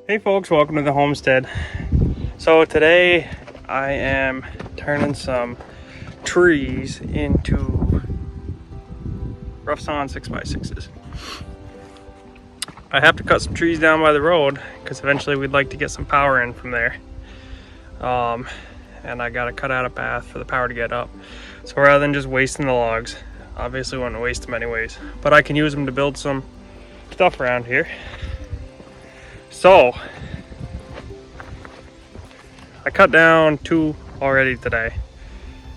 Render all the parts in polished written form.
Hey folks, welcome to the homestead. So today I am turning some trees into rough sawn 6x6s. I have to cut some trees down by the road because eventually we'd like to get some power in from there. And I gotta cut out a path for the power to get up. So rather than just wasting the logs, obviously we want to waste them anyways, but I can use them to build some stuff around here. So I cut down 2 already today,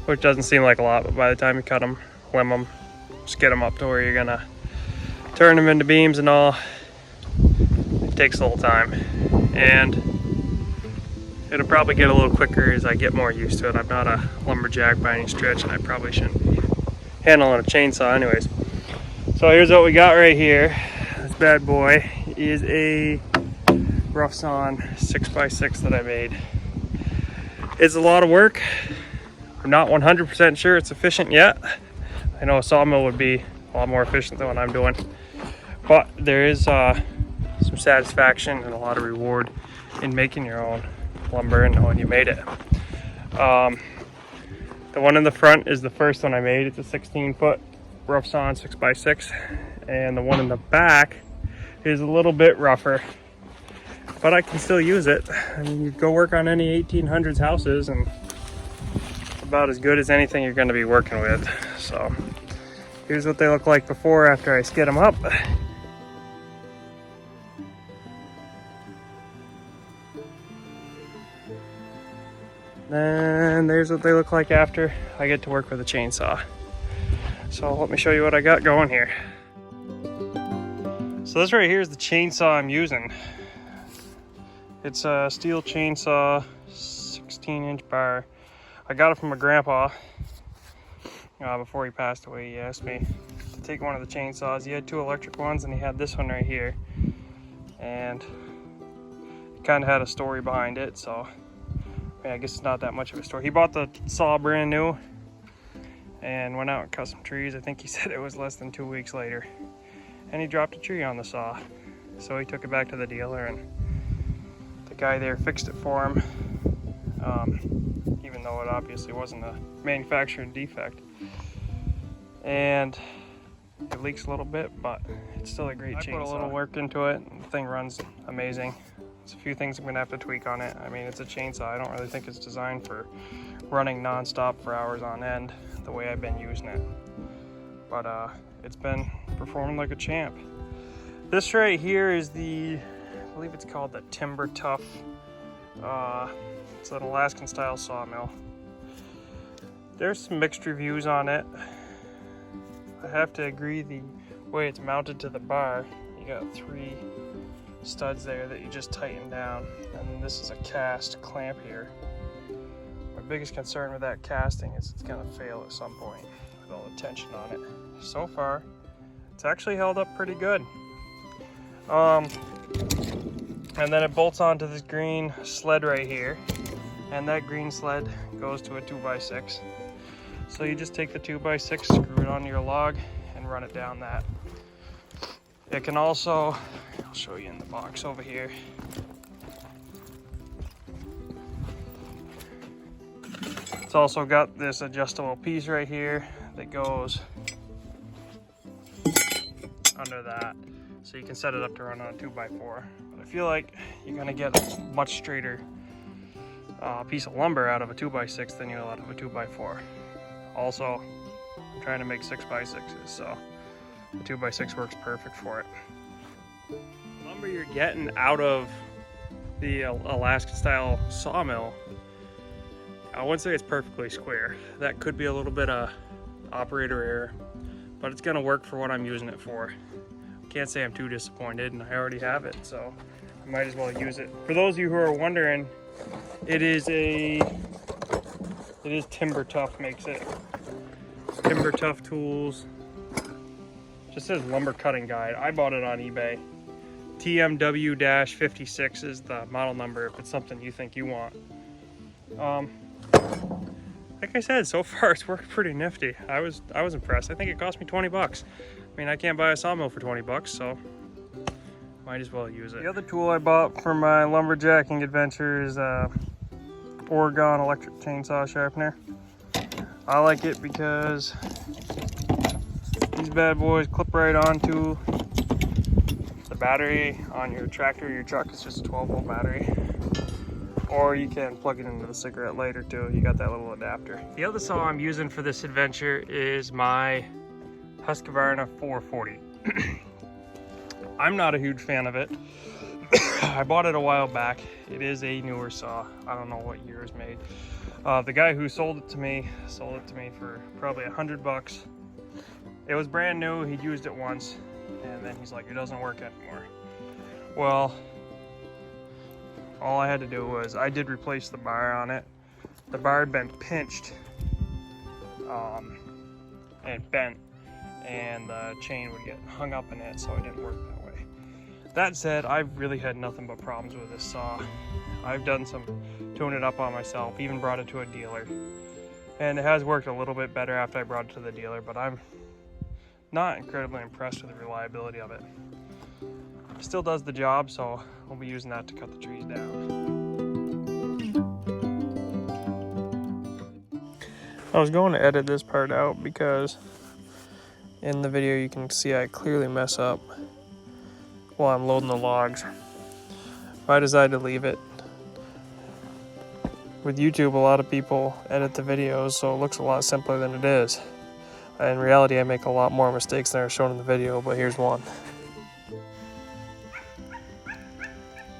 which doesn't seem like a lot, but by the time you cut them, limb them, just get them up to where you're gonna turn them into beams and all, it takes a little time. And it'll probably get a little quicker as I get more used to it. I'm not a lumberjack by any stretch, and I probably shouldn't be handling a chainsaw anyways. So here's what we got right here. This bad boy is a rough sawn 6x6 that I made. It's a lot of work. I'm not 100% sure it's efficient yet. I know a sawmill would be a lot more efficient than what I'm doing, but there is some satisfaction and a lot of reward in making your own lumber and knowing you made it. The one in the front is the first one I made. It's a 16-foot rough sawn 6x6, and the one in the back is a little bit rougher, but I can still use it. I mean, you go work on any 1800s houses and it's about as good as anything you're going to be working with. So here's what they look like before after I skid them up. Then there's what they look like after I get to work with a chainsaw. So let me show you what I got going here. So this right here is the chainsaw I'm using. It's a steel chainsaw, 16-inch bar. I got it from my grandpa before he passed away. He asked me to take one of the chainsaws. He had 2 electric ones and he had this one right here. And it kind of had a story behind it, so I guess it's not that much of a story. He bought the saw brand new and went out and cut some trees. I think he said it was less than 2 weeks later. And he dropped a tree on the saw. So he took it back to the dealer and the guy there fixed it for him. Even though it obviously wasn't a manufacturing defect. And it leaks a little bit, but it's still a great chainsaw. I put a little work into it and the thing runs amazing. There's a few things I'm gonna have to tweak on it. I mean, it's a chainsaw. I don't really think it's designed for running non-stop for hours on end the way I've been using it. But it's been performing like a champ. This right here is I believe it's called the Tuff. It's an Alaskan style sawmill. There's some mixed reviews on it. I have to agree, the way it's mounted to the bar, you got 3 studs there that you just tighten down, and then this is a cast clamp here. My biggest concern with that casting is it's gonna fail at some point with all the tension on it. So far, it's actually held up pretty good. And then it bolts onto this green sled right here, and that green sled goes to a 2x6. So you just take the 2x6, screw it onto your log, and run it down that. It can also, I'll show you in the box over here. It's also got this adjustable piece right here that goes under that. So you can set it up to run on a 2x4. But I feel like you're gonna get a much straighter piece of lumber out of a 2x6 than you will out of a 2x4. Also, I'm trying to make 6x6s, so the 2x6 works perfect for it. The lumber you're getting out of the Alaskan style sawmill, I wouldn't say it's perfectly square. That could be a little bit of operator error, but it's gonna work for what I'm using it for. Can't say I'm too disappointed, and I already have it, so I might as well use it. For those of you who are wondering, it is Timber Tuff makes it. Timber Tuff Tools. Just says lumber cutting guide. I bought it on eBay. TMW-56 is the model number if it's something you think you want. Like I said, so far it's worked pretty nifty. I was impressed. I think it cost me 20 bucks. I mean, I can't buy a sawmill for 20 bucks, so might as well use it. The other tool I bought for my lumberjacking adventure is Oregon electric chainsaw sharpener. I like it because these bad boys clip right onto the battery on your tractor. Your truck is just a 12-volt battery. Or you can plug it into the cigarette lighter too. You got that little adapter. The other saw I'm using for this adventure is my Husqvarna 440. I'm not a huge fan of it. I bought it a while back. It is a newer saw. I don't know what year it was made. The guy who sold it to me for probably $100. It was brand new. He'd used it once, and then he's like, it doesn't work anymore. Well, all I had to do was, I did replace the bar on it. The bar had been pinched and bent, and the chain would get hung up in it, so it didn't work that way. That said, I've really had nothing but problems with this saw. I've done some tuning it up on myself, even brought it to a dealer. And it has worked a little bit better after I brought it to the dealer, but I'm not incredibly impressed with the reliability of it. It still does the job, so I'll be using that to cut the trees down. I was going to edit this part out because in the video you can see I clearly mess up while I'm loading the logs. I decided to leave it. With YouTube, a lot of people edit the videos so it looks a lot simpler than it is. In reality, I make a lot more mistakes than are shown in the video, but here's one.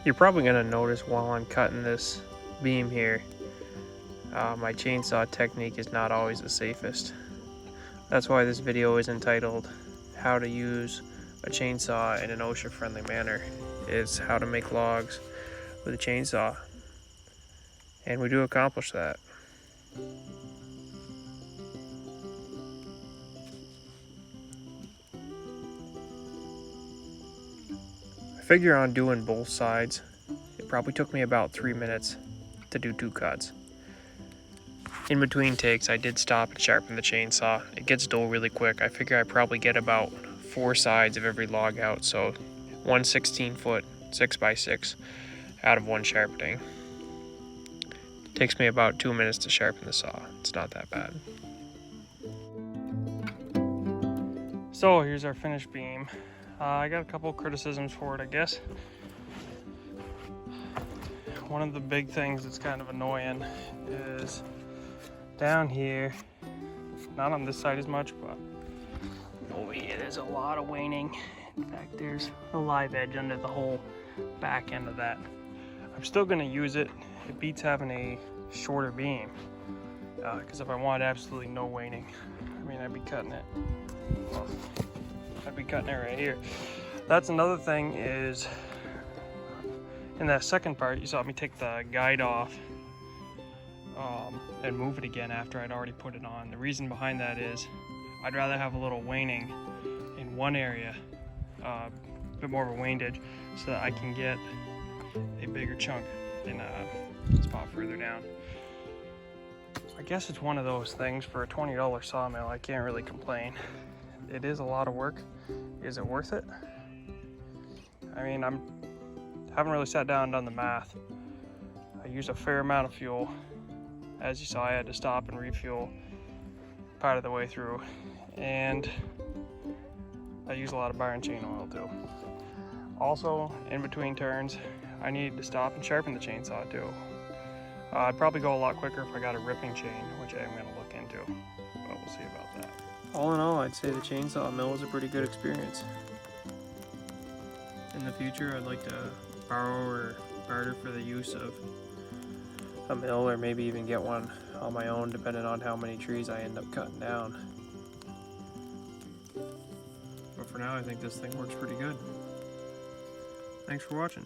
You're probably going to notice while I'm cutting this beam here, my chainsaw technique is not always the safest. That's why this video is entitled How to Use a Chainsaw in an OSHA-friendly manner. It's how to make logs with a chainsaw. And we do accomplish that. I figure on doing both sides, it probably took me about 3 minutes to do 2 cuts. In between takes, I did stop and sharpen the chainsaw. It gets dull really quick. I figure I probably get about 4 sides of every log out, so 1 16-foot 6x6 out of 1 sharpening. It takes me about 2 minutes to sharpen the saw. It's not that bad. So here's our finished beam. I got a couple criticisms for it, I guess. One of the big things that's kind of annoying is down here, not on this side as much, but over here there's a lot of waning. In fact, there's a live edge under the whole back end of that. I'm still going to use it. It beats having a shorter beam, because if I want absolutely no waning, I mean, I'd be cutting it. Well, I'd be cutting it right here. That's another thing is, in that second part, you saw me take the guide off and move it again after I'd already put it on. The reason behind that is I'd rather have a little waning in one area, a bit more of a windage, so that I can get a bigger chunk in a spot further down. I guess it's one of those things. For a $20 sawmill, I can't really complain. It is a lot of work. Is it worth it? I mean, haven't really sat down and done the math. I use a fair amount of fuel. As you saw, I had to stop and refuel part of the way through. And I use a lot of bar and chain oil too. Also, in between turns, I need to stop and sharpen the chainsaw too. I'd probably go a lot quicker if I got a ripping chain, which I'm going to look into, but we'll see about that. All in all, I'd say the chainsaw mill was a pretty good experience. In the future, I'd like to borrow or barter for the use of a mill, or maybe even get one on my own, depending on how many trees I end up cutting down. But for now, I think this thing works pretty good. Thanks for watching.